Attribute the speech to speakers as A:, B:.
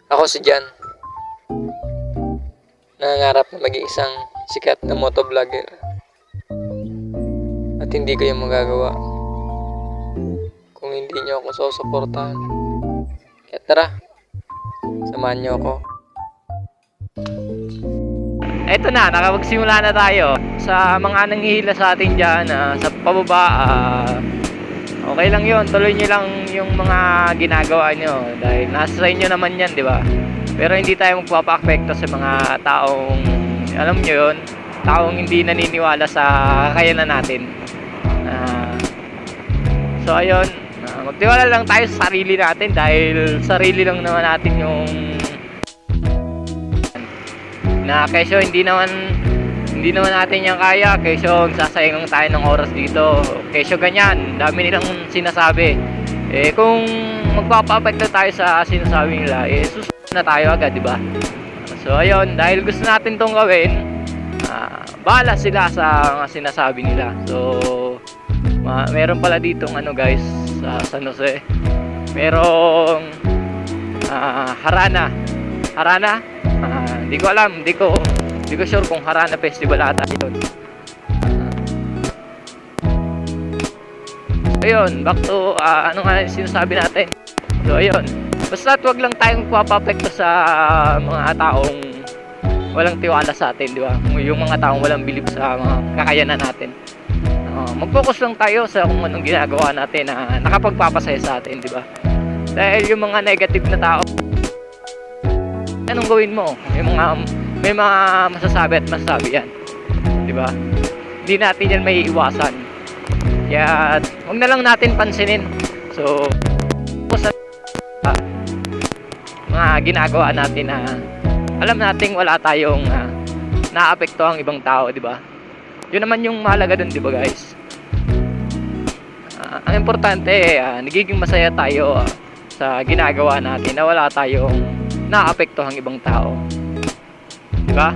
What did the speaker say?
A: Ako si Jan. Nangangarap na maging isang sikat na motovlogger. At hindi kayo magagawa kung hindi nyo ako susuportahan. Kaya tara, samahan nyo ako.
B: Eto na, nakapagsimula na tayo. Sa mga nanghihila sa atin dyan, sa pababa, okay lang yon, tuloy nyo lang yung mga ginagawa nyo. Dahil nasa sa inyo naman yan, di ba? Pero hindi tayo magpapa-apekto sa mga taong, alam nyo yun, taong hindi naniniwala sa kakayanan natin. So ayun, magtiwala lang tayo sa sarili natin dahil sarili lang naman natin yung na kesyo hindi naman natin yan kaya, kesyo sasayang lang tayo ng oras dito, kesyo ganyan, dami nilang sinasabi. Kung magpapapekto tayo sa sinasabi nila, susunod na tayo agad, di ba? So ayun, dahil gusto natin tong gawin, bahala sila sa mga sinasabi nila. So meron pala ditong guys, sa San Jose, merong Harana, hindi ko alam, hindi ko sure kung Harana Festival ata ito. Ayun, back to ano nga sinasabi natin. So ayun, basta wag lang tayong papapekto sa mga taong walang tiwala sa atin, di ba? Yung mga taong walang bilib sa mga kakayanan natin. Mag-focus lang tayo sa kung anong ginagawa natin na nakapagpapasaya sa atin, di ba? Dahil yung mga negative na tao, anong gawin mo? May mga masasabi at masasabi yan, di ba? Hindi natin yan may iwasan. Kaya huwag na lang natin pansinin. So sa mga ginagawa natin na alam nating wala tayong naapekto ang ibang tao, di ba? Yun naman yung mahalaga dun, di ba guys? Ang importante, nagiging masaya tayo sa ginagawa natin na wala tayong naapekto ang ibang tao, di ba?